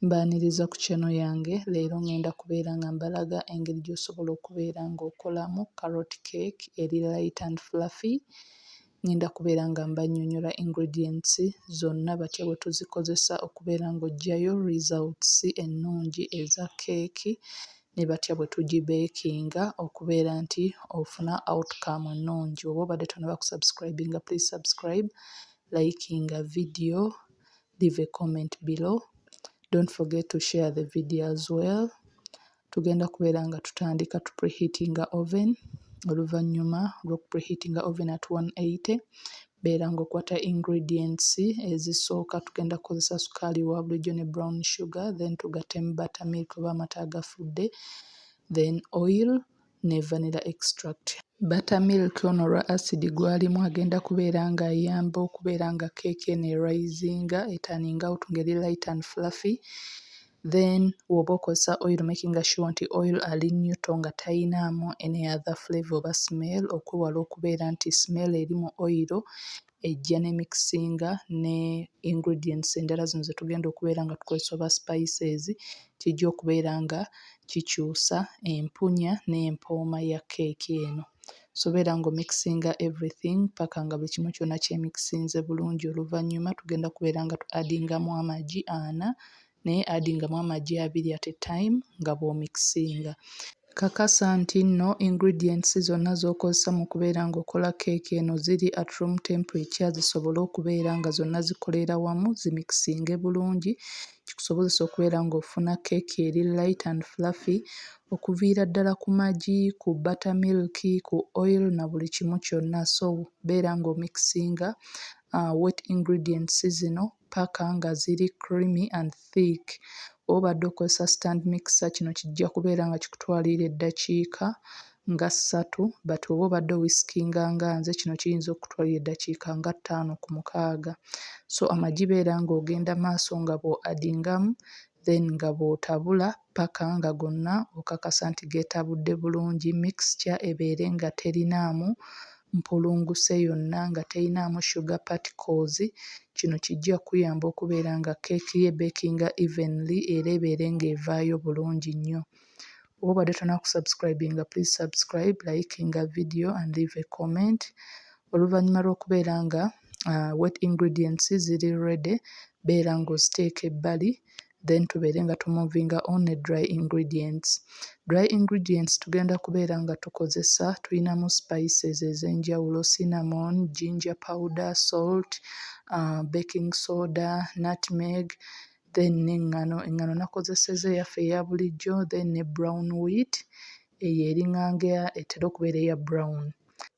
Mbaaniriza ku channel yange. Leero ngenda kubeera nga mbalaga engeri gy'osobola okubeera ng'okolamu carrot cake eri light and fluffy. Ngenda kubeera nga mbannyonnyola ingredients zonna batya bwe tuzikozesa okubeera ng'oggyayo results ennungi eza keeki ne batya bwe tugibeekinga okubeera nti ofuna outcome ennungi. Oba obadde tonnaba kusubscribinga, please subscribe, likinga video, leave a comment below. Don't forget to share the video as well. Tugenda kubeera nga tutandika tu preheatinga oven. Oluvannyuma lw'okupreheatinga oven at 180 beera ng'okwata ingredients ezisooka. Tugenda kukozesa sukaali wa bulijjo ne brown sugar, then tugattemu buttermilk oba amata agafudde, then oil ne vanilla extract. Buttermilk ono olwa acid gw'alimu agenda kubeera ng'ayamba okubeera nga keeki eno eraisinga eturning out ng'eri light and fluffy. Then bw'oba okozesa oil making sure nti oil ali neutral nga tayinaamu any other flavour oba smell, okwewala okubeera nti smell eri mu oil ejja ne mixinga ne ingredients endala zino ze tugenda okubeera nga tukozesa oba spices, kijja okubeera nga kikyusa empunya n'empooma ya keeki eno. So beera ng'omixinga everything paka nga buli kimu kyonna kyemixinze bulungi. Oluvannyuma tugenda kubeera nga tu-addingamu amagi 4 naye addingamu amagi 2 at a time nga bw'omixinga. Kakasa nti nno ingredients zonna z'okozesa mu kubeera ng'okola keeki eno ziri at room temperature, zisobole okubeera nga zonna zikolera wamu zimixinge bulungi, kikusobozesa okubeera ng'ofuna keeki eri light and fluffy okuviira ddala ku magi, ku buttermilk, ku oil na buli kimu kyonna. So beera ng'omixinga wet ingredients zino paka nga ziri creamy and thick. Obadde okozesa stand mixer, kino kijja kubeera nga kikutwalira eddakiika nga 3, but oba obadde whiskinga nga nze kino kiyinza okutwalira eddakiika nga 5 ku 6. So amagi beera ng'ogenda maaso nga bw'oaddingamu then nga bw'otabula paka nga gonna okakasa nti geetabudde bulungi. Mixture ebeere nga terinaamu mpulunguse yonna, nga terinaamu sugar particles. Kino kijja kuyamba okubeera nga keeki ye bakinga evenly era ebeere ng'evaayo bulungi nnyo. Oba obadde tonnaba kusubscribinga, please subscribe, likinga video and leave a comment. Oluvannyuma lw'okubeera nga wet ingredients ziri ready, beera ng'oziteeka ebbali, then tubeere nga tumovinga on ne dry ingredients. Dry ingredients tugenda kubeera nga tukozesa, tulinamu spices ez'enjawulo: cinnamon, ginger powder, salt, baking soda, nutmeg, then n'eŋŋano. Eŋŋano nakozesezza eyaffe eya bulijjo, then ne brown wheat, eyo eriŋŋanga etera okubeera eya brown.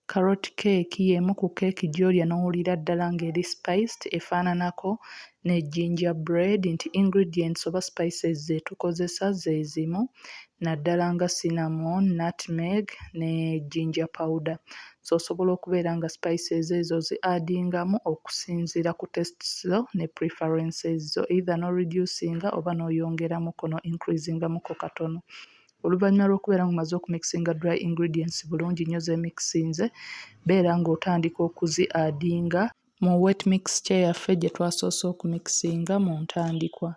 Carrot cake y'emu ku keeki gy'olya n'owulira ddala ng'eri spiced, efaananako ne gingerbread nti ingredients oba spices ze tukozesa ze zimu, naddala nga cinnamon, nutmeg ne ginger powder. So osobola okubeera nga spices ezo zi-addingamu okusinziira ku tastes zo ne preferences zo, either n'oreducinga oba n'oyongeramuko no-increasingamuko katono. Oluvannyuma lw'okubeera ng'omaze okumixinga dry ingredients bulungi nnyo zeemixinze, beera ng'otandika okuzi-addinga mu wet mixture yaffe gye twasoose okumixinga mu ntandikwa.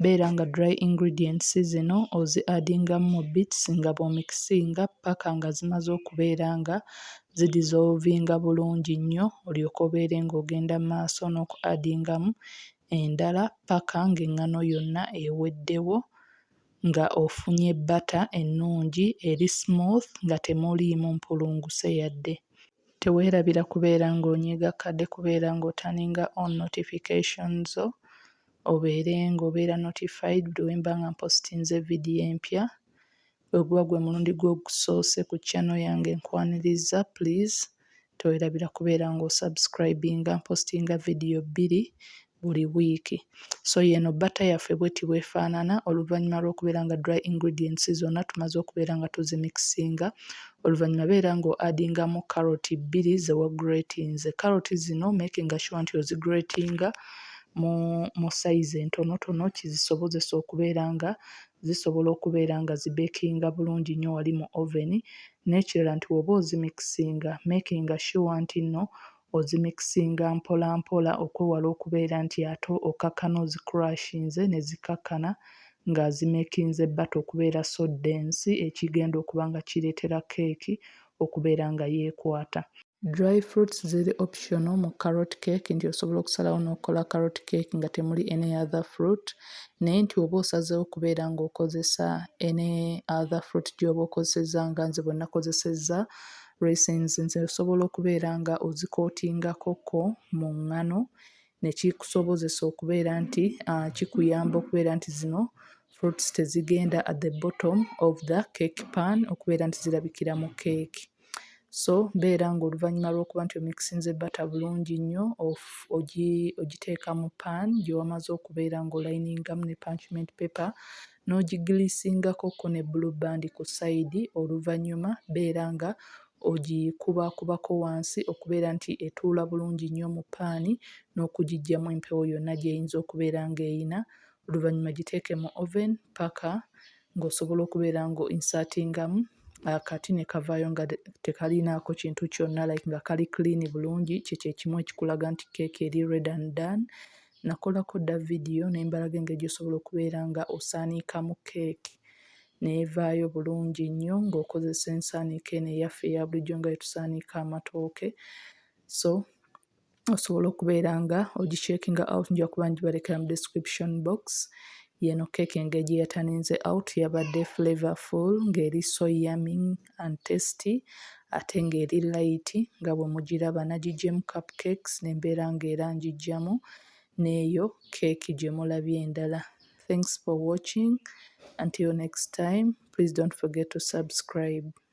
Beera nga dry ingredients zino ozi-addingamu mu bits nga bw'omixinga paka nga zimaze okubeera nga zidissolvinga bulungi nnyo, olyoke obeere ng'ogenda mu maaso n'oku-addingamu endala paka ng'eŋŋano yonna eweddewo, nga ofunye butter ennungi eri smooth nga temuliimu mpulunguse yadde. Teweerabira kubeera ng'onyiga kadde kubeera ng'otaninga on notifications zo, obeere ng'obeera notified buli lwe mba nga mpositinze vidiyo empya. Bwe guba gwe mulundi gwo ogusoose ku channel yange nkwaniriza, please teweerabira kubeera ng'osubscribinga, mpositinga vidiyo 2 buli wiiki. So yeno butter yaffe bw'eti bw'efaanana oluvannyuma lw'okubeera nga dry ingredients zonna tumaze okubeera nga tuzimixinga. Oluvannyuma beera ng'oaddingamu carrot 2 ze wagratinze. Carrot zino makinga sure nti ozigratinga mu size entonotono kizisobozesa okubeera nga zisobola okubeera nga zibeekinga bulungi nnyo wali mu oven. N'ekirala nti bw'oba ozimixinga makinga sure nti nno ozimikisinga mpola mpola okwewala okubeera nti ate okakkana ozicrushinze ne zikakkana nga zimekinze batter okubeera so dense ekigenda okuba nga kireetera keeki okubeera nga yeekwata. Dry fruits ziri optional mu carrot cake nti osobola okusalawo n'okola carrot cake nga temuli any other fruit naye nti oba osazeewo okubeera ng'okozesa any other fruit gy'oba okozesezza nga nze bwe nakozesezza raisins nze osobola okubeera nga ozikootingakoko mu ngano ne kikusobozesa okubeera nti kikuyamba okubeera nti zino fruits tezigenda at the bottom of the cake pan okubeera nti zirabikira mu keeki. So beera ng'oluvannyuma lw'okuba nti omikisinze batter bulungi nnyo ogiteeka mu pan gye wamaze okubeera ng'olayiningamu ne parchment paper n'ogigiriisingakoko ne blue band ku sayidi oluvannyuma beera nga ogikubakubako wansi okubeera nti etuula bulungi nnyo mu paani n'okugiggyamu empewo yonna gy'eyinza okubeera ng'eyina oluvannyuma giteeke mu oven paka ng'osobola okubeera ng'oinsertingamu akati ne kavaayo nga tekalinaako kintu kyonna like nga kali clean bulungi kikyo ekimu ekikulaga nti keeki eri ready and done. Nakolako dda vidiyo ne mbalaga engeri gy'osobola okubeera nga osaaniikamu keeki neevaayo bulungi nnyo ng'okozesa ensaaniiko eno eyaffe eya bulijjo nga bwe amatooke. So osobola okubeera nga ogicheckinga out nja kuba ngibalekera mu description box. Yeno keeki engeri gye yataninze out yabadde flavorful ng'eri so yummy and tasty ate ng'eri light nga bwe mugiraba nagiggyeemu cupcakes ne mbeera ng'era ngiggyamu n'eyo keeki gye mulabye endala. Thanks for watching. Until next time, please don't forget to subscribe.